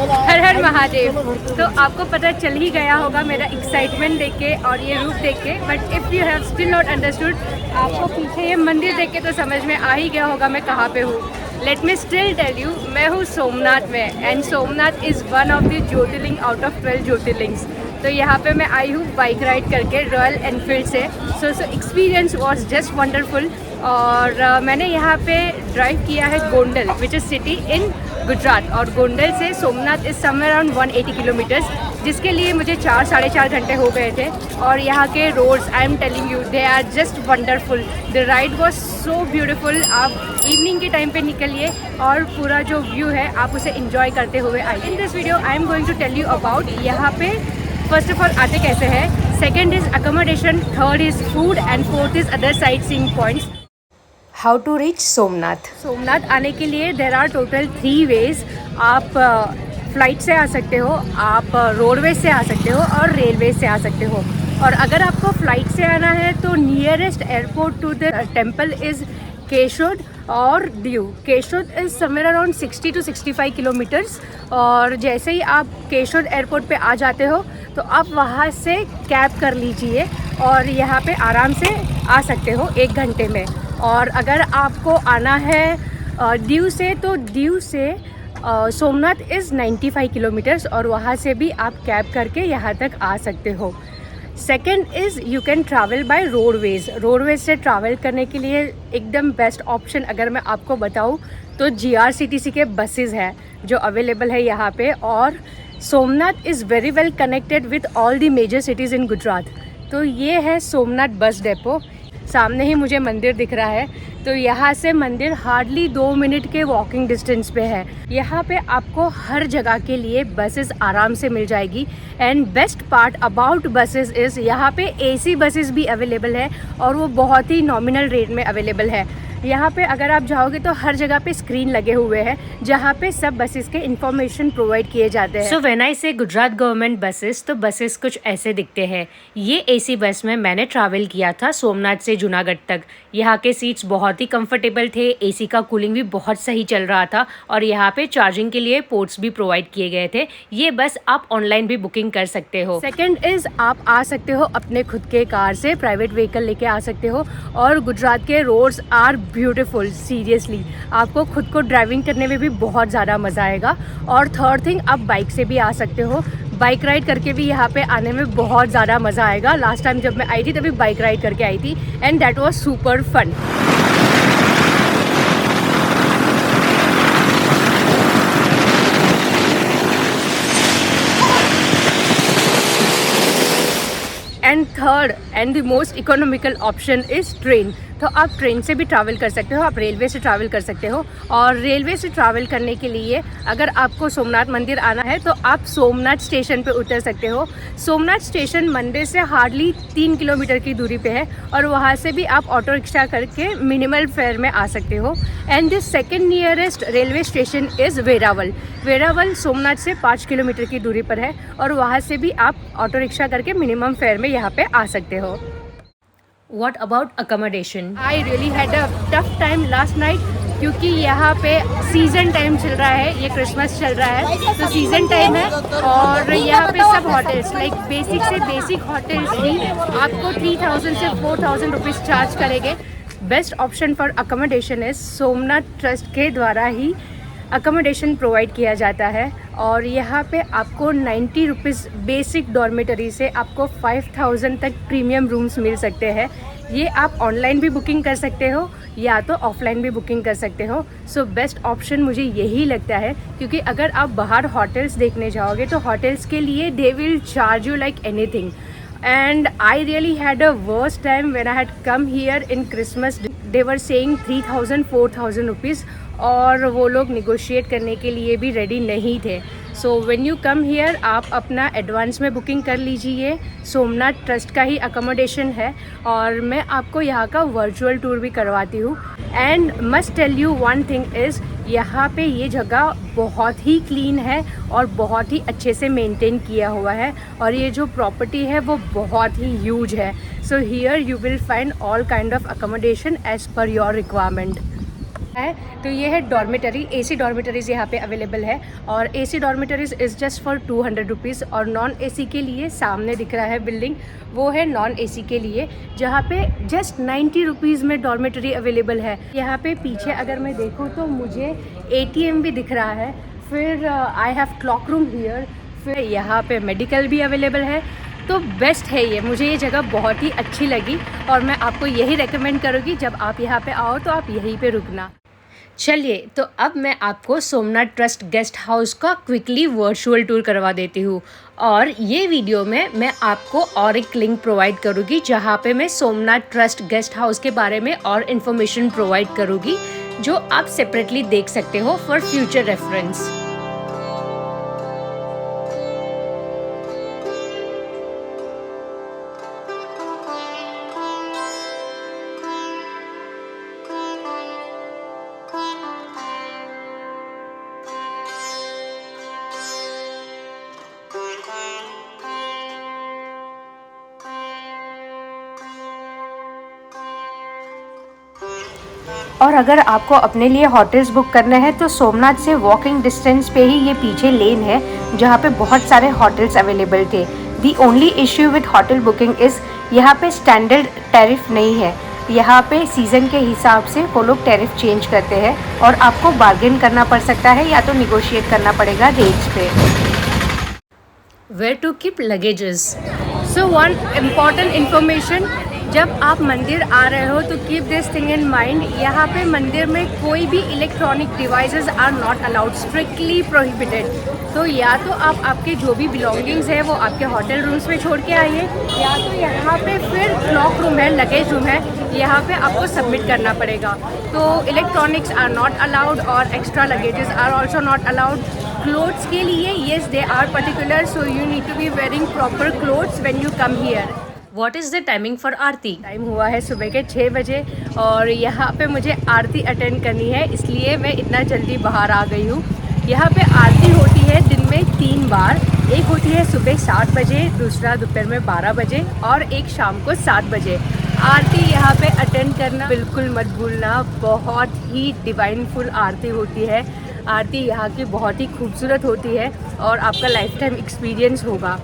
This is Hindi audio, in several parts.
हर हर महादेव। तो आपको पता चल ही गया होगा मेरा एक्साइटमेंट देख के और ये रूप देख के, but if you have still not understood, आपको पीछे ये मंदिर देख के तो समझ में आ ही गया होगा मैं कहाँ पे हूँ। Let me still tell you, मैं हूँ सोमनाथ में, and Somnath is one of the jyotirlinga out of 12 jyotirlingas. तो यहाँ पे मैं आई हूँ बाइक राइड करके रॉयल एनफील्ड से। So experience was just wonderful. और मैंने यहाँ पे ड्राइव किया है Gondal, which is city in Gujarat, और गोंडल से Somnath is somewhere around 180 kilometres, जिसके लिए मुझे 4-4.5 घंटे हो गए थे। और यहाँ के roads, I am telling you, they are just wonderful. The ride was so beautiful. आप इवनिंग के टाइम पे निकलिए और पूरा जो व्यू है आप उसे इंजॉय करते हुए आइए। In this video I am going to tell you about यहाँ पे फर्स्ट ऑफ ऑल आते कैसे है, second is accommodation, third is food, and fourth is other sightseeing points. How to reach Somnath. Somnath आने के लिए देर आर टोटल 3 वेज। आप फ्लाइट से आ सकते हो, आप रोडवेज से आ सकते हो और रेलवे से आ सकते हो। और अगर आपको फ्लाइट से आना है तो nearest airport to the temple is Keshod और Diu. Keshod is somewhere around 60 to 65 kilometres. और जैसे ही आप केशोद एयरपोर्ट पे आ जाते हो तो आप वहाँ से कैब कर लीजिए और यहाँ पे आराम से आ सकते हो 1 घंटे में। और अगर आपको आना है दीव से, तो दीव से सोमनाथ इज़ 95 किलोमीटर्स और वहाँ से भी आप कैब करके यहाँ तक आ सकते हो। Second is you can travel by roadways. Roadways से ट्रैवल करने के लिए एकदम बेस्ट ऑप्शन अगर मैं आपको बताऊँ तो GRCTC के बसेस हैं जो अवेलेबल है यहाँ पे। और Somnath is very well connected with all the major cities in Gujarat. तो ये है सोमनाथ बस डेपो। सामने ही मुझे मंदिर दिख रहा है, तो यहाँ से मंदिर हार्डली 2 मिनट के वॉकिंग डिस्टेंस पे है। यहाँ पे आपको हर जगह के लिए बसेस आराम से मिल जाएगी। And best part about buses is यहाँ पे AC बसेस भी अवेलेबल है और वो बहुत ही नॉमिनल रेट में अवेलेबल है। यहाँ पे अगर आप जाओगे तो हर जगह पे स्क्रीन लगे हुए हैं जहाँ पे सब बसेस के इन्फॉर्मेशन प्रोवाइड किए जाते हैं। सो व्हेन आई से गुजरात गवर्नमेंट बसेस, तो बसेस कुछ ऐसे दिखते हैं। ये AC बस में मैंने ट्रैवल किया था सोमनाथ से जूनागढ़ तक। यहाँ के सीट्स बहुत ही कंफर्टेबल थे, AC का कूलिंग भी बहुत सही चल रहा था और यहाँ पे चार्जिंग के लिए पोर्ट्स भी प्रोवाइड किए गए थे। ये बस आप ऑनलाइन भी बुकिंग कर सकते हो। सेकेंड इज़ आप आ सकते हो अपने खुद के कार से, प्राइवेट व्हीकल लेके आ सकते हो। और गुजरात के रोड्स आर ब्यूटीफुल, सीरियसली आपको खुद को ड्राइविंग करने में भी बहुत ज़्यादा मज़ा आएगा। और थर्ड थिंग, आप बाइक से भी आ सकते हो। बाइक राइड करके भी यहाँ पे आने में बहुत ज़्यादा मज़ा आएगा। लास्ट टाइम जब मैं आई थी तभी बाइक राइड करके आई थी and that was super fun. And third and the most economical option is train. तो आप ट्रेन से भी ट्रैवल कर सकते हो, आप रेलवे से ट्रैवल कर सकते हो। और रेलवे से ट्रैवल करने के लिए अगर आपको सोमनाथ मंदिर आना है तो आप सोमनाथ स्टेशन पे उतर सकते हो। सोमनाथ स्टेशन मंदिर से हार्डली 3 किलोमीटर की दूरी पे है और वहाँ से भी आप ऑटो रिक्शा करके मिनिमल फेयर में आ सकते हो। And the second nearest railway station is Veraval. Veraval Somnath से 5 किलोमीटर की दूरी पर है और वहाँ से भी आप ऑटो रिक्शा करके मिनिमम फेयर में यहाँ पे आ सकते हो। What about accommodation? I really had a tough time last night क्योंकि यहाँ पे सीज़न टाइम चल रहा है, ये क्रिसमस चल रहा है तो सीज़न टाइम है। और यहाँ पे सब होटल्स लाइक बेसिक से बेसिक होटल्स ही आपको 3000 से 4000 रुपीज़ चार्ज करेंगे। Best option for accommodation is Somnath trust के द्वारा ही अकोमोडेशन प्रोवाइड किया जाता है। और यहाँ पे आपको 90 रुपीज़ बेसिक डॉर्मेटरी से आपको 5000 तक प्रीमियम रूम्स मिल सकते हैं। ये आप ऑनलाइन भी बुकिंग कर सकते हो या तो ऑफलाइन भी बुकिंग कर सकते हो। सो बेस्ट ऑप्शन मुझे यही लगता है क्योंकि अगर आप बाहर होटल्स देखने जाओगे तो होटल्स के लिए they will charge you like anything. And I really had a worst time when I had come here in Christmas. They were saying 3000-4000 rupees और वो लोग निगोशिएट करने के लिए भी रेडी नहीं थे। So when you come here आप अपना एडवांस में बुकिंग कर लीजिए। सोमनाथ ट्रस्ट का ही अकोमोडेशन है और मैं आपको यहाँ का वर्चुअल टूर भी करवाती हूँ। And must tell you one thing is यहाँ पे ये जगह बहुत ही क्लीन है और बहुत ही अच्छे से मेंटेन किया हुआ है और ये जो प्रॉपर्टी है वो बहुत ही ह्यूज है। So here you will find all kind of accommodation as per your requirement. है। तो ये है डॉर्मेटरी, एसी डॉर्मेटरीज़ यहाँ पे अवेलेबल है और AC dormitories is just for 200 rupees. और नॉन एसी के लिए सामने दिख रहा है बिल्डिंग, वो है नॉन एसी के लिए, जहाँ पे जस्ट 90 रुपीज़ में डॉर्मेटरी अवेलेबल है। यहाँ पे पीछे अगर मैं देखूँ तो मुझे ATM भी दिख रहा है, फिर I have clock room here, फिर यहाँ पे मेडिकल भी अवेलेबल है। तो बेस्ट है ये, मुझे ये जगह बहुत ही अच्छी लगी और मैं आपको यही रेकमेंड करूँगी, जब आप यहाँ पे आओ तो आप यहीं पे रुकना। चलिए, तो अब मैं आपको सोमनाथ ट्रस्ट गेस्ट हाउस का क्विकली वर्चुअल टूर करवा देती हूँ। और ये वीडियो में मैं आपको और एक लिंक प्रोवाइड करूँगी जहाँ पे मैं सोमनाथ ट्रस्ट गेस्ट हाउस के बारे में और इन्फॉर्मेशन प्रोवाइड करूँगी, जो आप सेपरेटली देख सकते हो फॉर फ्यूचर रेफरेंस। और अगर आपको अपने लिए होटल्स बुक करने हैं तो सोमनाथ से वॉकिंग डिस्टेंस पे ही ये पीछे लेन है, जहाँ पे बहुत सारे होटल्स अवेलेबल थे। The only issue with hotel booking is यहाँ पे स्टैंडर्ड टैरिफ नहीं है। यहाँ पे सीज़न के हिसाब से वो लोग टैरिफ चेंज करते हैं और आपको बार्गेन करना पड़ सकता है या तो निगोशिएट करना पड़ेगा रेट्स पे। Where to keep luggages? So one important information, जब आप मंदिर आ रहे हो तो keep this thing in mind, यहाँ पे मंदिर में कोई भी electronic devices are not allowed, strictly prohibited. तो या तो आप आपके जो भी बिलोंगिंग्स है वो आपके होटल रूम्स में छोड़ के आइए, या तो यहाँ पे फिर क्लॉक रूम है, लगेज रूम है, यहाँ पे आपको सबमिट करना पड़ेगा। तो इलेक्ट्रॉनिक्स आर नॉट अलाउड और extra luggages are also not allowed. Clothes के लिए yes they are particular, so you need to be wearing proper clothes when you come here. What is the timing for aarti? Time हुआ है सुबह के 6 बजे और यहाँ पे मुझे आरती अटेंड करनी है, इसलिए मैं इतना जल्दी बाहर आ गई हूँ। यहाँ पे आरती होती है दिन में 3 बार, एक होती है सुबह 7 बजे, दूसरा दोपहर में 12 बजे और एक शाम को 7 बजे। आरती यहाँ पे अटेंड करना बिल्कुल मत भूलना, बहुत ही डिवाइनफुल आरती होती है। आरती यहाँ की बहुत ही खूबसूरत होती है और आपका लाइफ टाइम एक्सपीरियंस होगा।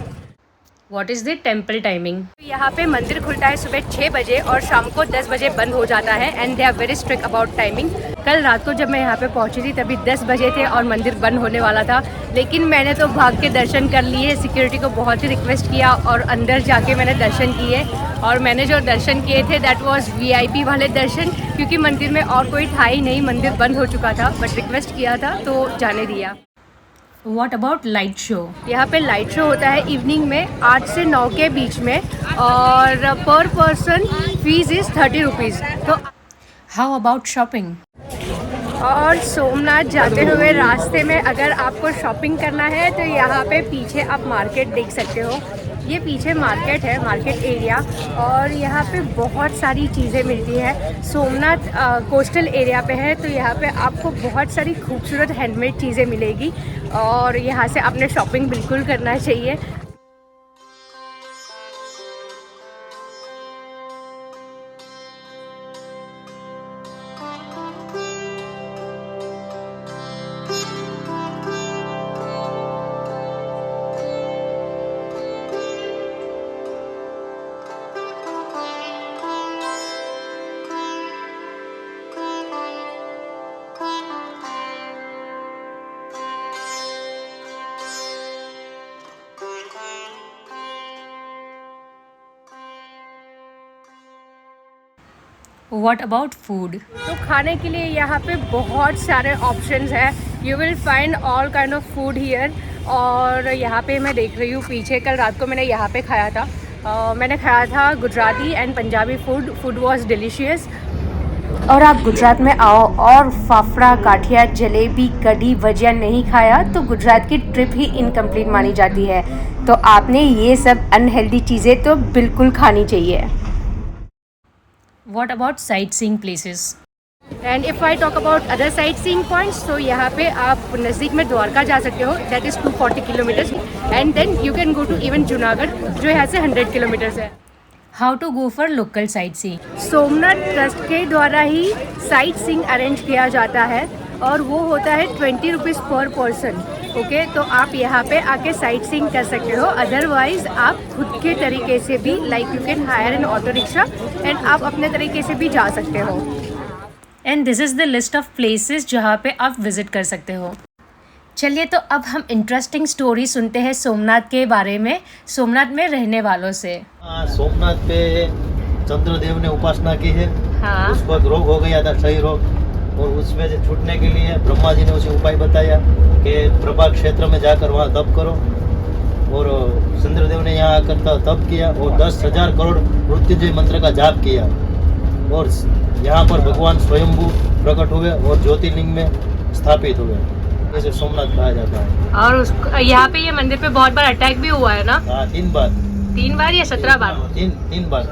What is the temple timing? यहाँ पे मंदिर खुलता है सुबह 6 बजे और शाम को 10 बजे बंद हो जाता है and they are very strict about timing. कल रात को जब मैं यहाँ पे पहुँची थी तभी 10 बजे थे और मंदिर बंद होने वाला था, लेकिन मैंने तो भाग के दर्शन कर लिए। सिक्योरिटी को बहुत ही रिक्वेस्ट किया और अंदर जाके मैंने दर्शन किए और मैंने जो दर्शन किए थे दैट वाज VIP वाले दर्शन, क्योंकि मंदिर में और कोई था ही नहीं, मंदिर बंद हो चुका था, बट रिक्वेस्ट किया था तो जाने दिया। What about light show? यहाँ पे लाइट शो होता है इवनिंग में 8 से 9 के बीच में और पर पर्सन फीस इज़ 30 रुपीज़। तो हाउ अबाउट शॉपिंग? और सोमनाथ जाते हुए रास्ते में अगर आपको शॉपिंग करना है तो यहाँ पे पीछे आप मार्केट देख सकते हो। ये पीछे मार्केट है, मार्केट एरिया, और यहाँ पे बहुत सारी चीज़ें मिलती हैं। सोमनाथ कोस्टल एरिया पे है तो यहाँ पे आपको बहुत सारी खूबसूरत हैंडमेड चीज़ें मिलेगी और यहाँ से आपने शॉपिंग बिल्कुल करना चाहिए। What about food? तो खाने के लिए यहाँ पे बहुत सारे ऑप्शंस हैं। You will find all kind of food here. और यहाँ पे मैं देख रही हूँ पीछे, कल रात को मैंने यहाँ पे खाया था। मैंने खाया था Gujarati and Punjabi food was delicious. और आप गुजरात में आओ और फाफड़ा, गाठिया, जलेबी, कढ़ी, भजिया नहीं खाया तो गुजरात की ट्रिप ही इनकम्प्लीट मानी जाती है। तो आपने ये सब अनहेल्दी चीज़ें तो बिल्कुल खानी चाहिए। What about sightseeing places? And if I talk about other sightseeing points, तो यहाँ पे आप नज़दीक में द्वारका जा सकते हो, that is 240 kilometers, and then you can go to even Junagadh जो यहाँ से 100 kilometers है। How to go for local sightseeing. Somnath trust के द्वारा ही साइट सीइंग अरेंज किया जाता है और वो होता है 20 रुपीज़ पर पर्सन। ओके, तो आप यहाँ पे आके साइट सीइंग कर सकते हो। अदरवाइज आप खुद के तरीके से भी like you can hire an auto rickshaw and आप अपने तरीके से भी जा सकते हो। And this is the list of places जहाँ पे आप विजिट कर सकते हो। चलिए तो अब हम इंटरेस्टिंग स्टोरी सुनते हैं सोमनाथ के बारे में, सोमनाथ में रहने वालों से। सोमनाथ पे चंद्रदेव ने उपासना की है। हाँ। उसको एक रोग हो गया था, क्षय रोग, और उसमें से छूटने के लिए ब्रह्मा जी ने उसे उपाय बताया कि प्रभा क्षेत्र में जाकर वहाँ तप करो। और चंद्रदेव ने यहाँ आकर तप किया और 10,000 करोड़ मृत्युंजय मंत्र का जाप किया और यहाँ पर भगवान स्वयंभू प्रकट हुए और ज्योतिर्लिंग में स्थापित हुए। इसे सोमनाथ कहा जाता है। और यहाँ पे ये मंदिर पे बहुत बार अटैक भी हुआ है ना? हाँ, 3 बार। 3 बार या 17 बार? 3 बार।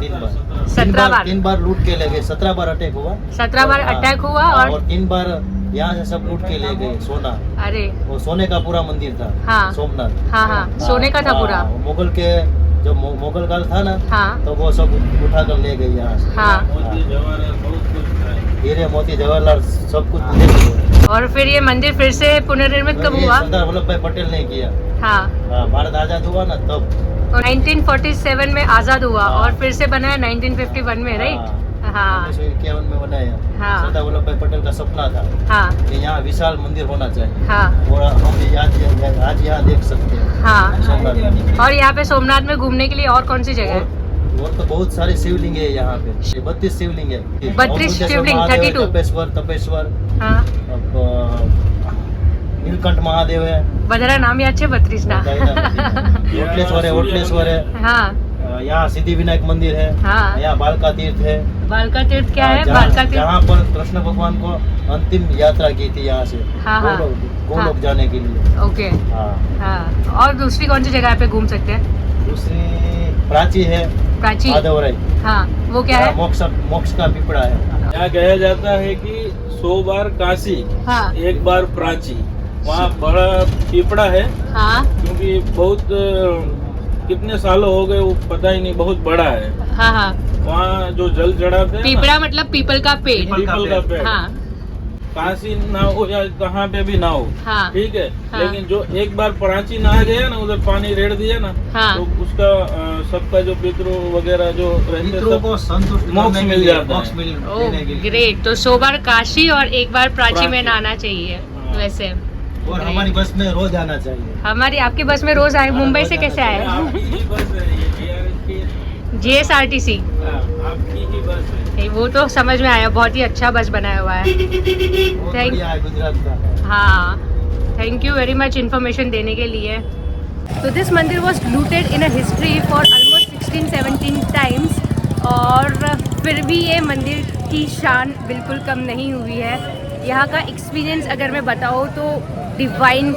17 बार। 3 बार लूट के ले गए, 17 बार अटैक हुआ। 17 बार अटैक हुआ और 3 बार यहाँ से सब लूट के ले गए सोना। अरे, वो सोने का पूरा मंदिर था। हाँ। सोमनाथ। हाँ, सोने का था पूरा। मुगल के जब मुगल काल था ना, हाँ। तो वो सब उठा कर ले गए यहाँ से। हाँ। हीरे मोती जवाहरलाल सब कुछ ले गए। और फिर ये मंदिर फिर से पुनर्निर्मित कब हुआ? सरदार वल्लभ भाई पटेल ने किया। हाँ। भारत आजाद हुआ ना तब। और 1947 में आजाद हुआ और फिर से बनाया 1951 में, राइट? हाँ। 1951 में बनाया। हाँ। सरदार वल्लभ भाई पटेल का सपना था। हाँ। कि यहाँ विशाल मंदिर होना चाहिए। हाँ। और हम आज यहाँ देख सकते हैं। हाँ। सोमनाथ। और यहाँ पे सोमनाथ में घूमने के लिए और कौन सी जगह है? और तो बहुत सारे शिवलिंग है यहाँ पे। 32 शिवलिंग है। 32 शिवलिंग, 32। तपेश्वर। हाँ। नीलकंठ महादेव है। बदरा नाम याद है 32 ना? ओटलेश्वर है। हाँ। यहाँ सिद्धि विनायक मंदिर है। हाँ। यहाँ बालका तीर्थ है। बालका तीर्थ क्या है? बालका तीर्थ यहाँ पर कृष्ण भगवान को अंतिम यात्रा की थी यहाँ से। हाँ। गोलोक जाने के लिए। ओके। हाँ। हाँ। और दूसरी कौन सी जगह पे घूम सकते हैं? दूसरी प्राची है। प्राची। माधवराय। हाँ, वो क्या है? मोक्ष का पिपड़ा है। यहाँ कहा जाता है कि 100 बार काशी, हाँ। 1 बार प्राची। वहाँ बड़ा पिपड़ा है। हाँ। क्योंकि बहुत कितने सालों हो गए वो पता ही नहीं, बहुत बड़ा है। हाँ। हाँ। वहाँ जो जल चढ़ाते हैं पीपड़ा मतलब पीपल का पेड़। पीपल का पेड़। हाँ। काशी ना हो या कहाँ पे भी ना हो, हाँ। ठीक है। हाँ। लेकिन जो एक बार प्राची नहा गया ना, उधर पानी रेड़ दिया ना, हाँ। तो उसका सबका जो पितरों वगैरह जो रहते पितरों को संतुष्ट मोक्ष करने के मिल लिए, जाता मोक्ष है। मिल ओह देने के लिए। ग्रेट। तो 100 बार काशी और 1 बार प्राची में प्राची। नहाना चाहिए। हाँ। वैसे और हमारी बस में रोज आना चाहिए। हमारी आपकी बस में रोज आए। मुंबई से कैसे आए? आपकी ही बस है ये, JSRTC। आपकी ही बस है। वो तो समझ में आया, बहुत ही अच्छा बस बनाया हुआ है। बहुत Thank- बढ़िया है गुजरात का। हाँ, thank you very much information देने के लिए। तो दिस मंदिर was looted in a history for almost 16-17 times और फिर भी ये मंदिर की शान बिल्कुल कम नहीं हुई है। यहाँ का एक्सपीरियंस अगर मैं बताऊँ तो divine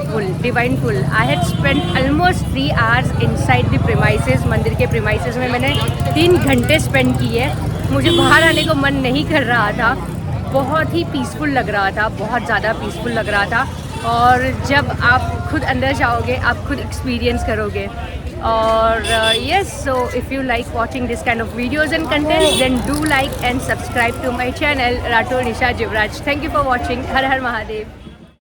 full. I had spend almost 3 hours inside the premises. मंदिर के प्रीमाइसेस में मैंने 3 घंटे स्पेंड किए। मुझे बाहर आने को मन नहीं कर रहा था। बहुत ही पीसफुल लग रहा था, बहुत ज़्यादा पीसफुल लग रहा था। और जब आप खुद अंदर जाओगे आप खुद एक्सपीरियंस करोगे। और yes, so if you like watching this kind of videos and content, then do like and subscribe to my channel Rathore Nisha Jivraj. Thank you for watching. Har Har Mahadev.